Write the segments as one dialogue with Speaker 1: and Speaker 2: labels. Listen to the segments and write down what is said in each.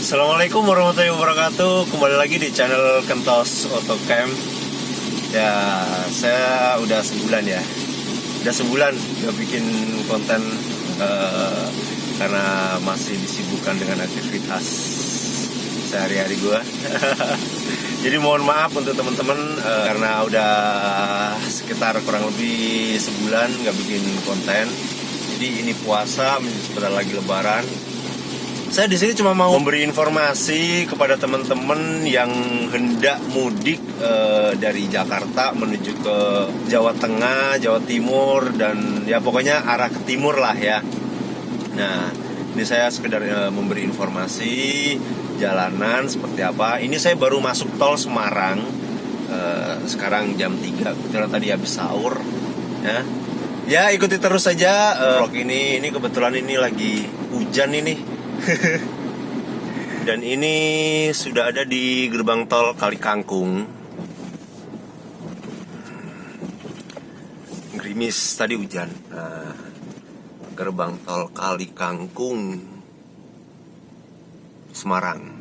Speaker 1: Assalamualaikum warahmatullahi wabarakatuh. Kembali lagi di channel Kentos Autocamp. Ya, saya udah sebulan gak bikin konten karena masih disibukkan dengan aktivitas sehari-hari gue. Jadi mohon maaf untuk teman-teman karena udah sekitar kurang lebih sebulan gak bikin konten. Jadi ini puasa, sebentar lagi lebaran. Saya di sini cuma mau memberi informasi kepada teman-teman yang hendak mudik dari Jakarta menuju ke Jawa Tengah, Jawa Timur, dan ya pokoknya arah ke timur lah ya. Nah, ini saya sekedar memberi informasi jalanan seperti apa. Ini saya baru masuk tol Semarang. Sekarang jam 3, kebetulan tadi habis sahur ya. Ya, ikuti terus saja vlog ini. Ini kebetulan ini lagi hujan ini. Dan ini sudah ada di gerbang tol Kali Kangkung. Gerimis, tadi hujan. Nah, gerbang tol Kali Kangkung Semarang.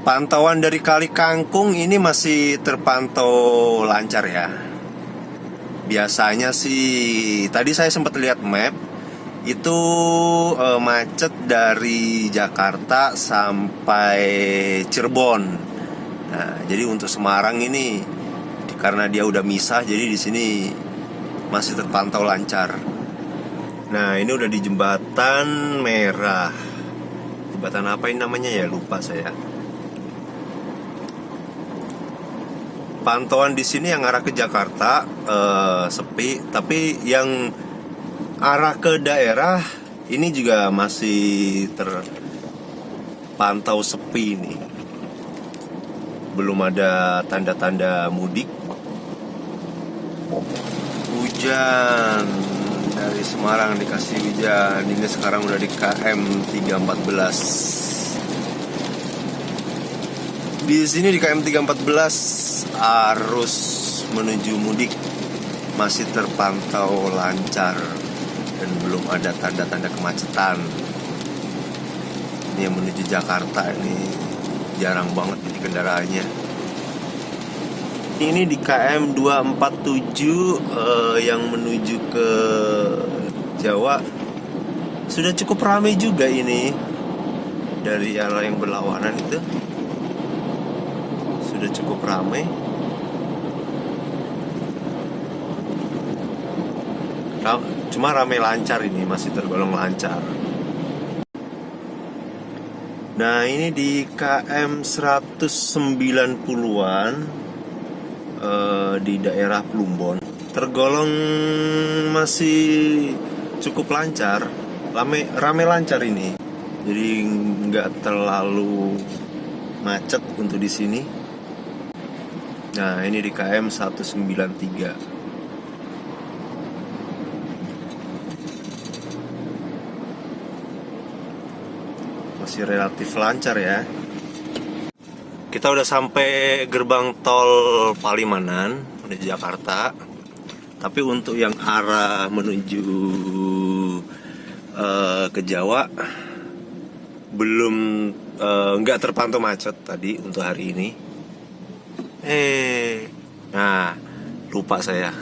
Speaker 1: Pantauan dari Kali Kangkung ini masih terpantau lancar ya. Biasanya sih, tadi saya sempat lihat map, itu macet dari Jakarta sampai Cirebon. Nah, jadi untuk Semarang ini karena dia udah misah, jadi di sini masih terpantau lancar. Nah, ini udah di jembatan merah. Jembatan apa ini namanya ya? Lupa saya. Pantauan di sini yang arah ke Jakarta sepi, tapi yang arah ke daerah ini juga masih terpantau sepi nih. Belum ada tanda-tanda mudik. Hujan dari Semarang dikasih hujan. Ini sekarang udah di KM 314. Di sini di KM 314 arus menuju mudik masih terpantau lancar dan belum ada tanda-tanda kemacetan. Ini yang menuju Jakarta ini jarang banget ini kendaraannya. Ini di KM 247 yang menuju ke Jawa sudah cukup ramai juga ini. Dari arah yang berlawanan itu sudah cukup ramai. Cuma ramai lancar, ini masih tergolong lancar. Nah, ini di KM 190-an di daerah Plumbon tergolong masih cukup lancar. Ramai lancar ini. Jadi nggak terlalu macet untuk di sini. Nah, ini di KM 193. Masih relatif lancar ya. Kita udah sampai gerbang tol Palimanan menuju Jakarta. Tapi untuk yang arah menuju ke Jawa belum, nggak terpantau macet tadi untuk hari ini. Nah, lupa saya.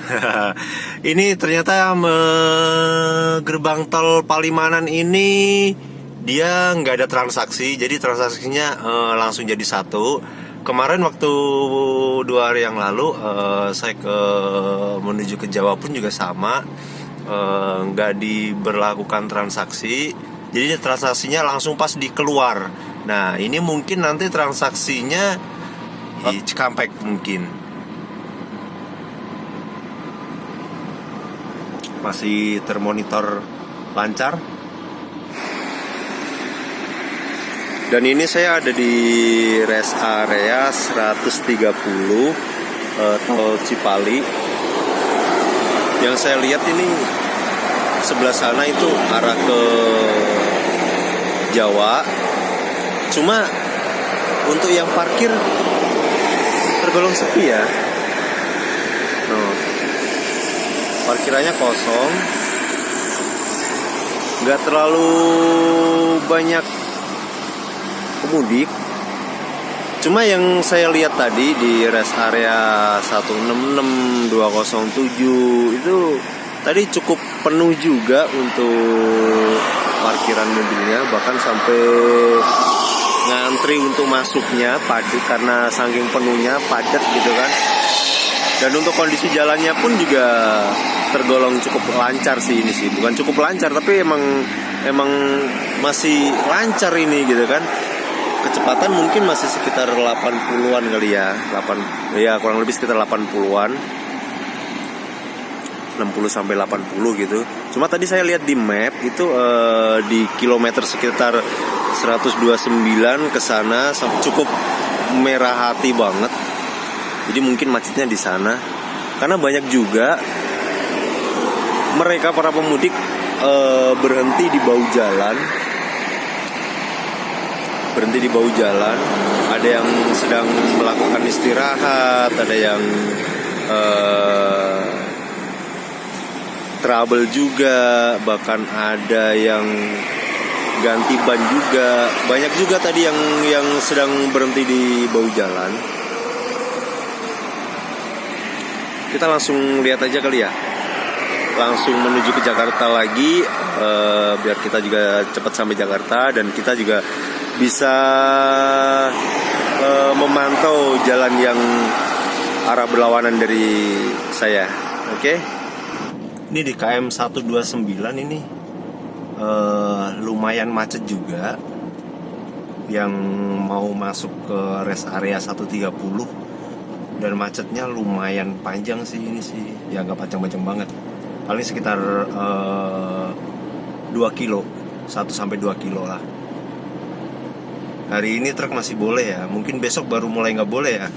Speaker 1: Ini ternyata gerbang tol Palimanan ini dia nggak ada transaksi, jadi transaksinya langsung jadi satu. Kemarin waktu 2 hari yang lalu saya menuju ke Jawa pun juga sama, nggak diberlakukan transaksi, jadi transaksinya langsung pas di keluar. Nah, ini mungkin nanti transaksinya di Cikampek mungkin. Masih termonitor lancar. Dan ini saya ada di rest area 130 tol Cipali. Yang saya lihat ini sebelah sana itu arah ke Jawa. Cuma untuk yang parkir tergolong sepi ya. Parkirannya kosong, nggak terlalu banyak pemudik. Cuma yang saya lihat tadi di rest area 166 207 itu tadi cukup penuh juga untuk parkiran mobilnya, bahkan sampai ngantri untuk masuknya padat karena saking penuhnya, padat gitu kan. Dan untuk kondisi jalannya pun juga tergolong cukup lancar sih ini sih. Bukan cukup lancar, tapi emang masih lancar ini gitu kan. Kecepatan mungkin masih sekitar 80-an kali ya. Kurang lebih sekitar 80-an. 60 sampai 80 gitu. Cuma tadi saya lihat di map itu di kilometer sekitar 129 ke sana cukup merah hati banget. Jadi mungkin macetnya di sana. Karena banyak juga mereka para pemudik berhenti di bahu jalan. Ada yang sedang melakukan istirahat, ada yang trouble juga, bahkan ada yang ganti ban juga. Banyak juga tadi yang sedang berhenti di bahu jalan. Kita langsung lihat aja kali ya. Langsung menuju ke Jakarta lagi, biar kita juga cepat sampai Jakarta dan kita juga bisa memantau jalan yang arah berlawanan dari saya. Oke. Ini di KM 129 ini lumayan macet juga. Yang mau masuk ke rest area 130 dan macetnya lumayan panjang sih ini sih. Ya nggak panjang-panjang banget. Paling sekitar 2 kilo, 1-2 kilo lah. Hari ini truk masih boleh ya. Mungkin besok baru mulai nggak boleh ya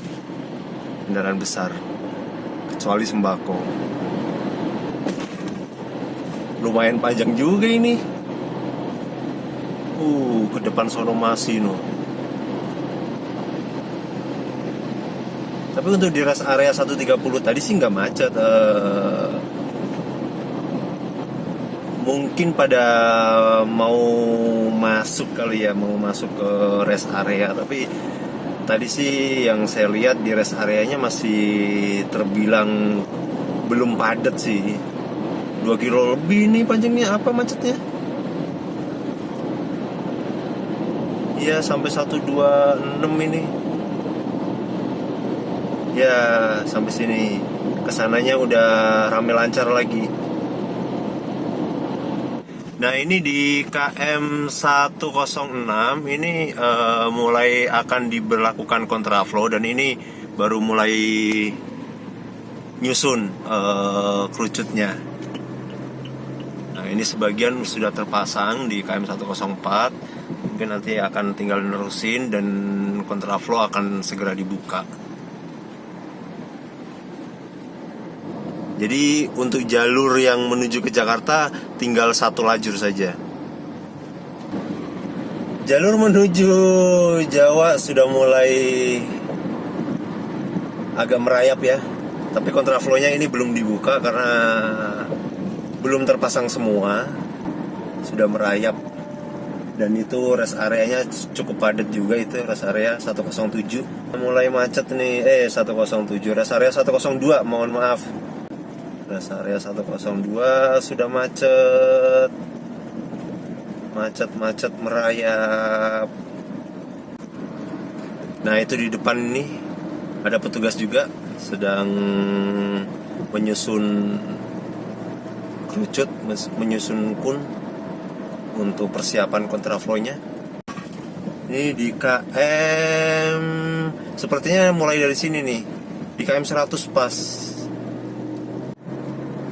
Speaker 1: kendaraan besar, kecuali sembako. Lumayan panjang juga ini. Ke depan sono masih no. Tapi untuk di rest area 130 tadi sih nggak macet. Mungkin pada mau masuk kali ya, mau masuk ke rest area. Tapi tadi sih yang saya lihat di rest areanya masih terbilang belum padat sih. 2 kilo lebih nih panjangnya, apa macetnya? Iya, sampai 126 ini. Ya, sampai sini. Kesananya udah rame lancar lagi. Nah, ini di KM 106 ini mulai akan diberlakukan kontraflow dan ini baru mulai nyusun kerucutnya. Nah, ini sebagian sudah terpasang di KM 104. Mungkin nanti akan tinggal nerusin dan kontraflow akan segera dibuka. Jadi untuk jalur yang menuju ke Jakarta tinggal 1 lajur saja. Jalur menuju Jawa sudah mulai agak merayap ya. Tapi kontraflow-nya ini belum dibuka karena belum terpasang semua. Sudah merayap. Dan itu rest areanya cukup padat juga, itu rest area 107. Mulai macet nih, 107, rest area 102, mohon maaf. Rest area 102 sudah macet merayap. Nah, itu di depan nih ada petugas juga sedang menyusun kerucut, menyusun kun untuk persiapan kontraflow-nya. Ini di KM sepertinya mulai dari sini nih, di KM 100 pas.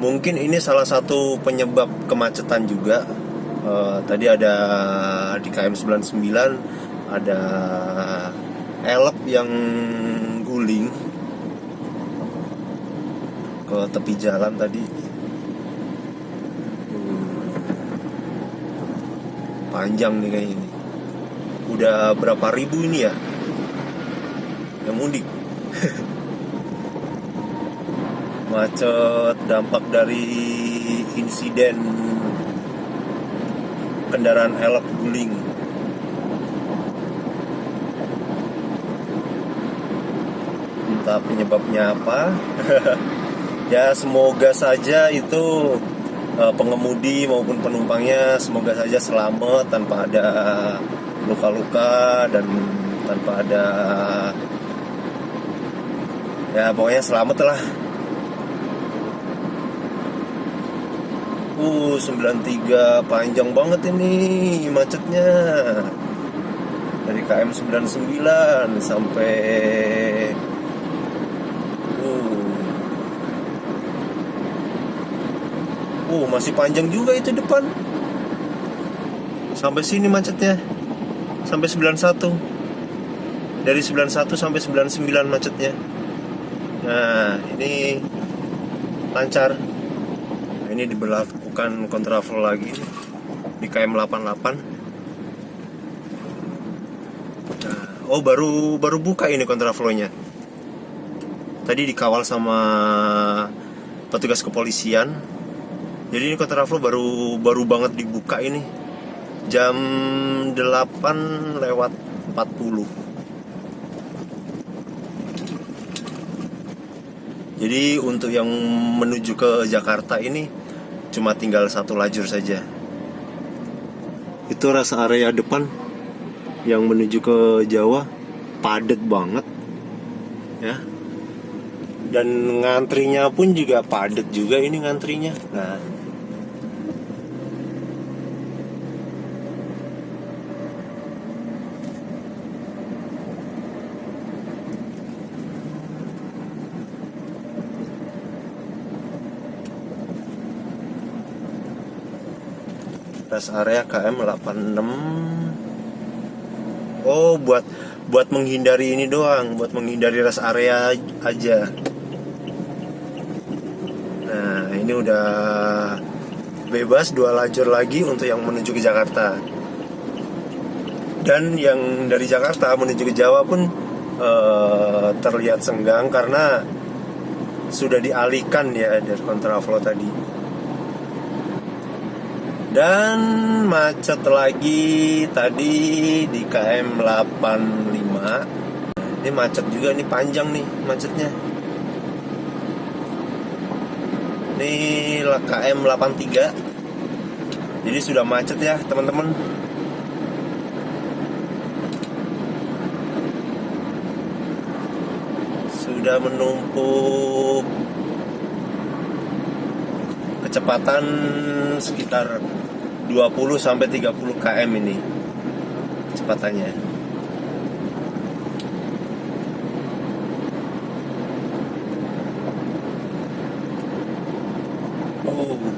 Speaker 1: Mungkin ini salah satu penyebab kemacetan juga. Tadi ada di KM 99 ada elep yang guling ke tepi jalan tadi. panjang nih kayaknya ini. Udah berapa ribu ini ya yang mudik. Macet dampak dari insiden kendaraan elok guling. Entah penyebabnya apa. Ya semoga saja itu pengemudi maupun penumpangnya semoga saja selamat tanpa ada luka-luka dan tanpa ada, ya pokoknya selamat lah. 93 panjang banget ini macetnya. Dari KM 99 sampai masih panjang juga itu depan. Sampai sini macetnya. Sampai 91. Dari 91 sampai 99 macetnya. Nah, ini lancar. Nah, ini diberlakukan kontraflow lagi di KM 88. Nah, baru buka ini kontraflow-nya. Tadi dikawal sama petugas kepolisian. Jadi ini kontraflow baru banget dibuka ini. Jam 8:40. Jadi untuk yang menuju ke Jakarta ini cuma tinggal satu lajur saja. Itu rest area depan yang menuju ke Jawa padat banget ya. Dan ngantrinya pun juga padat juga ini ngantrinya. Nah, rest area KM 86. Oh, buat menghindari ini doang, buat menghindari rest area aja. Nah, ini udah bebas 2 lajur lagi untuk yang menuju ke Jakarta. Dan yang dari Jakarta menuju ke Jawa pun terlihat senggang karena sudah dialihkan ya dari kontraflow tadi. Dan macet lagi tadi di KM 85. Ini macet juga, ini panjang nih macetnya. Ini KM 83. Jadi sudah macet ya teman-teman. Sudah menumpuk. Kecepatan sekitar 20-30 km ini kecepatannya.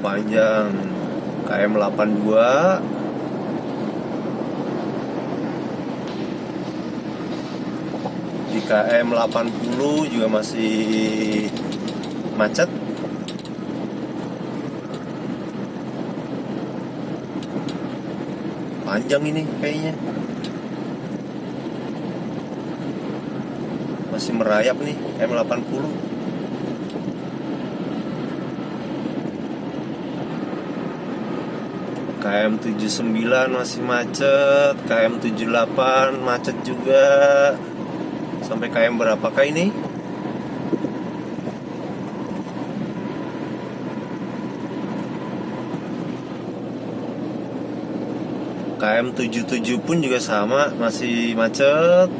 Speaker 1: Panjang. KM 82. Di KM 80 juga masih macet. Panjang ini kayaknya. Masih merayap nih KM 80. KM 79 masih macet. KM 78 macet juga. Sampai KM berapakah ini? KM 77 pun juga sama, masih macet.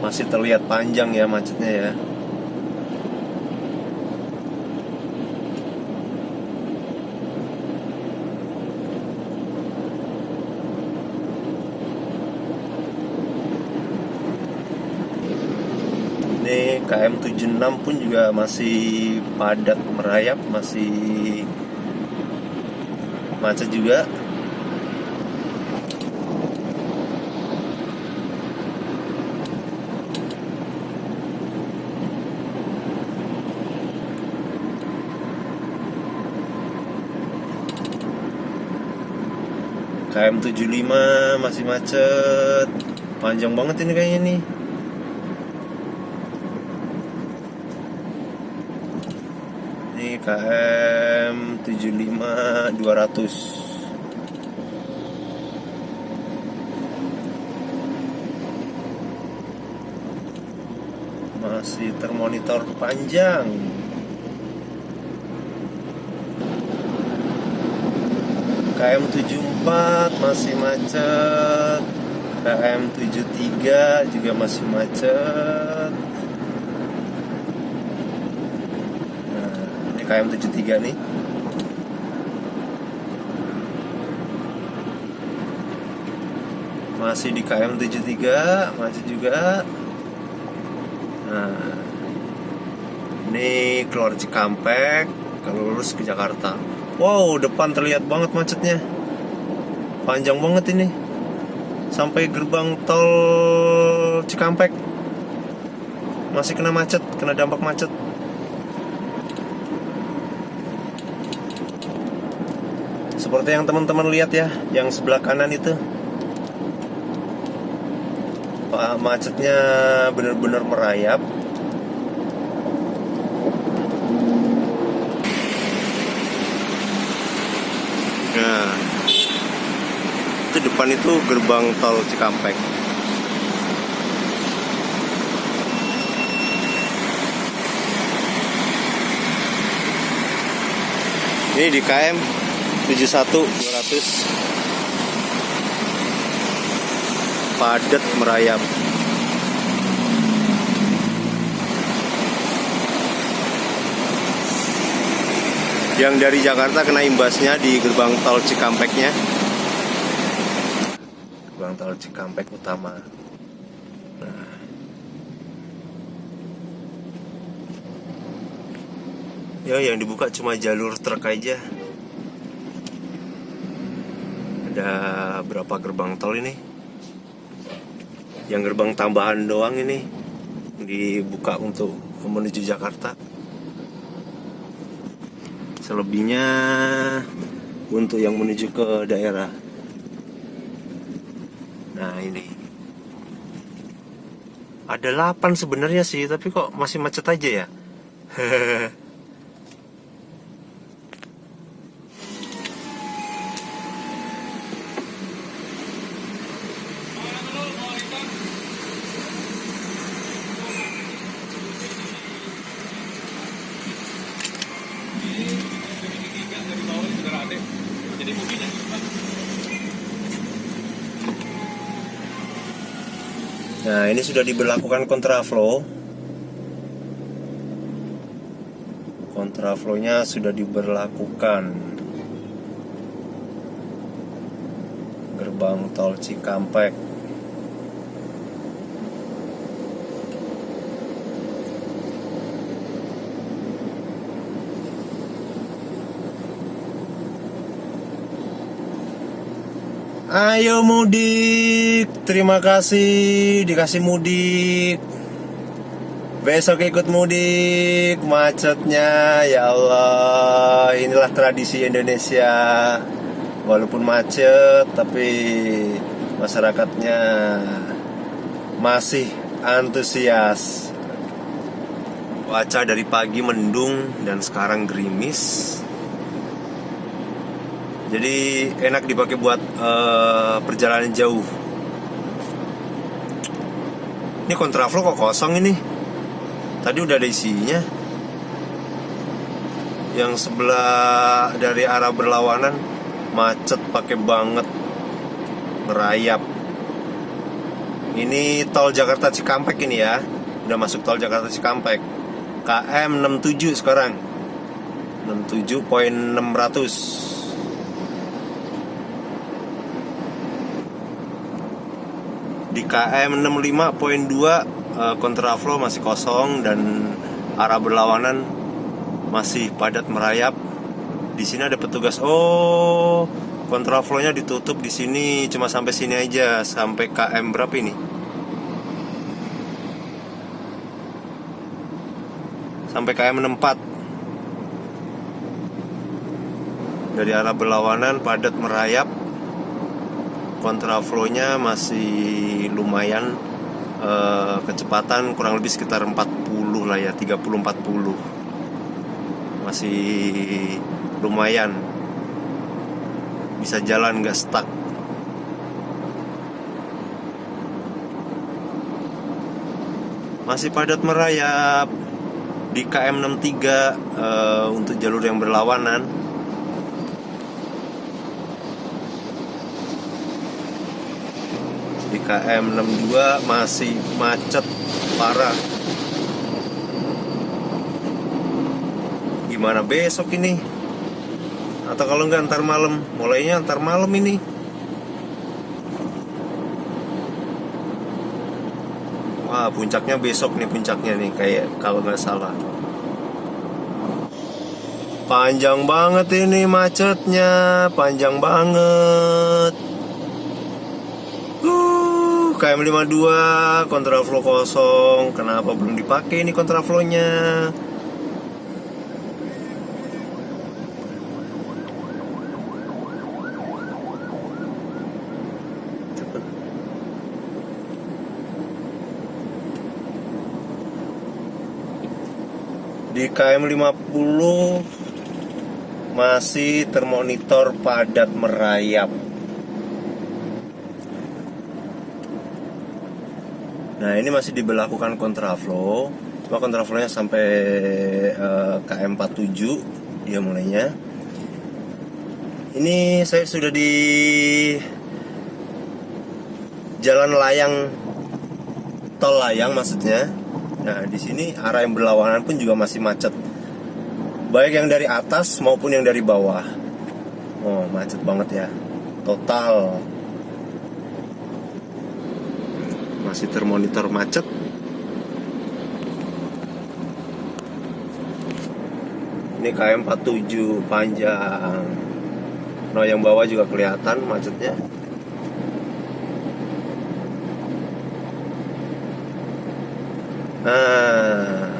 Speaker 1: Masih terlihat panjang ya macetnya ya. Ini KM 76 pun juga masih padat merayap, masih macet juga. KM 75 masih macet. Panjang banget ini kayaknya nih. Ini KM 75 200. Masih termonitor panjang. KM 74 masih macet. KM 73 juga masih macet. Nah, ini KM 73 nih. Masih di KM 73 macet juga. Nah, ini keluar Cikampek kalau lurus ke Jakarta. Wow, depan terlihat banget macetnya. Panjang banget ini. Sampai gerbang tol Cikampek. Masih kena macet, kena dampak macet. Seperti yang teman-teman lihat ya, yang sebelah kanan itu. Macetnya benar-benar merayap. Nah, itu depan itu gerbang tol Cikampek. Ini di KM 71 200. Padat merayap. Yang dari Jakarta kena imbasnya di gerbang tol Cikampeknya. Gerbang tol Cikampek utama. Nah. Ya, yang dibuka cuma jalur truk aja. Ada berapa gerbang tol ini? Yang gerbang tambahan doang ini dibuka untuk menuju Jakarta. Selebihnya untuk yang menuju ke daerah. Nah, ini ada 8 sebenarnya sih, tapi kok masih macet aja ya. Nah, ini sudah diberlakukan kontraflow. Kontraflownya sudah diberlakukan. Gerbang tol Cikampek. Ayo mudik, terima kasih dikasih mudik. Besok ikut mudik, macetnya ya Allah. Inilah tradisi Indonesia. Walaupun macet, tapi masyarakatnya masih antusias. Cuaca dari pagi mendung dan sekarang gerimis. Jadi enak dipakai buat perjalanan jauh. Ini kontraflow kok kosong ini. Tadi udah ada isinya. Yang sebelah dari arah berlawanan macet pakai banget, merayap. Ini tol Jakarta Cikampek ini ya. Udah masuk tol Jakarta Cikampek. KM 67 sekarang. 67.600. Di KM 65.2 kontraflow masih kosong dan arah berlawanan masih padat merayap. Di sini ada petugas. Oh, kontraflownya ditutup di sini cuma sampai sini aja, sampai KM berapa ini? Sampai KM 64. Dari arah berlawanan padat merayap. kontraflow-nya masih lumayan, kecepatan kurang lebih sekitar 40 lah ya, 30-40, masih lumayan, bisa jalan gak stuck. Masih padat merayap di KM 63 untuk jalur yang berlawanan. Di KM 62 masih macet parah. Gimana besok ini? Atau kalau nggak ntar malam? Mulainya ntar malam ini. Wah, puncaknya besok nih, puncaknya nih kayak kalau nggak salah. Panjang banget ini macetnya, panjang banget. KM 52 kontraflow kosong. Kenapa belum dipakai ini kontraflow-nya? Di KM 50 masih termonitor padat merayap. Nah, ini masih diberlakukan kontraflow. Cuma kontraflow-nya sampai KM 47 dia mulainya. Ini saya sudah di jalan layang, tol layang maksudnya. Nah, di sini arah yang berlawanan pun juga masih macet, baik yang dari atas maupun yang dari bawah. Oh, macet banget ya, total. Masih termonitor macet. Ini KM 47 panjang. Nah, yang bawah juga kelihatan macetnya. Nah,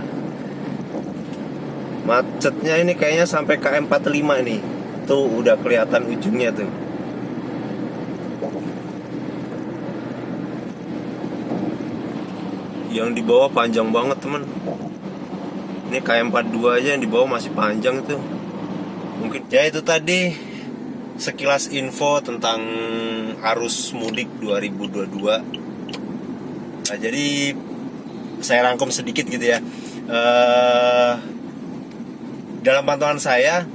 Speaker 1: macetnya ini kayaknya sampai KM 45 nih. Tuh udah kelihatan ujungnya tuh. Yang di bawah panjang banget, teman. Ini KM 42 aja yang di bawah masih panjang tuh. Mungkin ya itu tadi sekilas info tentang arus mudik 2022. Nah, jadi saya rangkum sedikit gitu ya. Dalam pantauan saya,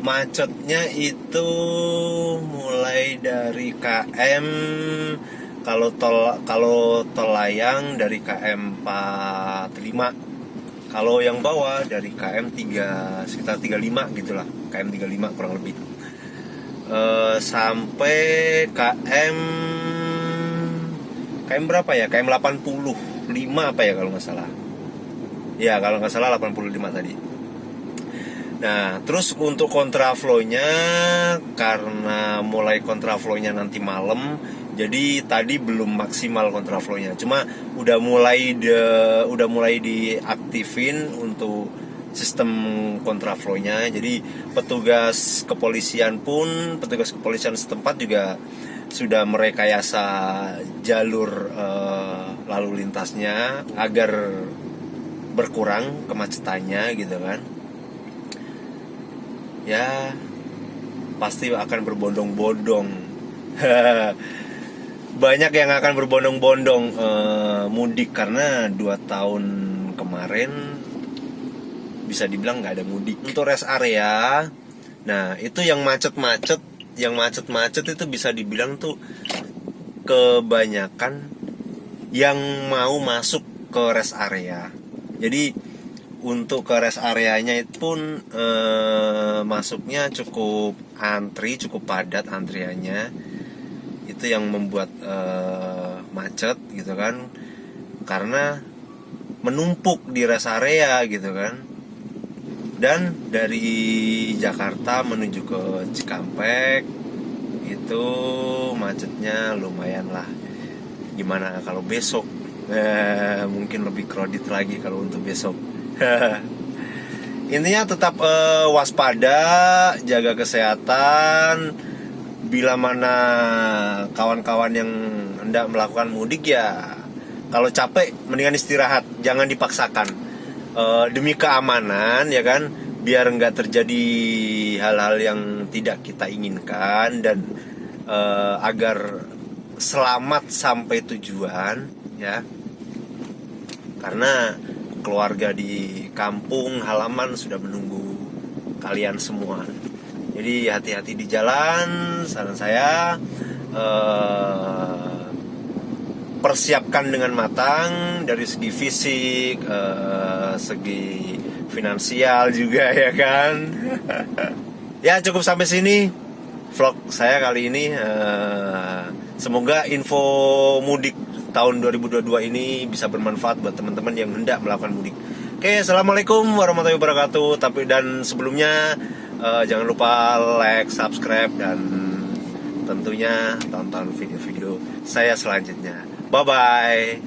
Speaker 1: macetnya itu mulai dari KM, kalau tol layang dari KM 45. Kalau yang bawah dari KM 3, sekitar 35 gitulah, KM 35 kurang lebih. Sampai KM berapa ya? KM 85 apa ya kalau nggak salah. Ya, kalau nggak salah 85 tadi. Nah, terus untuk kontraflow-nya, karena mulai kontraflow-nya nanti malam, jadi tadi belum maksimal kontraflow-nya. Cuma udah mulai diaktifin untuk sistem kontraflow-nya. Jadi petugas kepolisian setempat juga sudah merekayasa jalur lalu lintasnya agar berkurang kemacetannya gitu kan. Ya, pasti akan berbondong-bondong. Banyak yang akan berbondong-bondong mudik, karena 2 tahun kemarin bisa dibilang nggak ada mudik. Untuk rest area, nah itu yang macet-macet itu bisa dibilang tuh kebanyakan yang mau masuk ke rest area. Jadi untuk ke rest areanya itu pun masuknya cukup padat antriannya. Itu yang membuat macet gitu kan, karena menumpuk di rest area gitu kan. Dan dari Jakarta menuju ke Cikampek itu macetnya lumayan lah. Gimana kalau besok? Mungkin lebih crowded lagi kalau untuk besok. Intinya tetap waspada, jaga kesehatan, bila mana kawan-kawan yang hendak melakukan mudik ya, kalau capek mendingan istirahat, jangan dipaksakan. Demi keamanan ya kan, biar nggak terjadi hal-hal yang tidak kita inginkan, dan agar selamat sampai tujuan ya. Karena keluarga di kampung halaman sudah menunggu kalian semua. Jadi hati-hati di jalan, saran saya. Persiapkan dengan matang dari segi fisik, segi finansial juga ya kan. Ya cukup sampai sini vlog saya kali ini. Semoga info mudik tahun 2022 ini bisa bermanfaat buat teman-teman yang hendak melakukan mudik. Oke, assalamualaikum warahmatullahi wabarakatuh. Dan sebelumnya jangan lupa like, subscribe, dan tentunya tonton video-video saya selanjutnya. Bye-bye.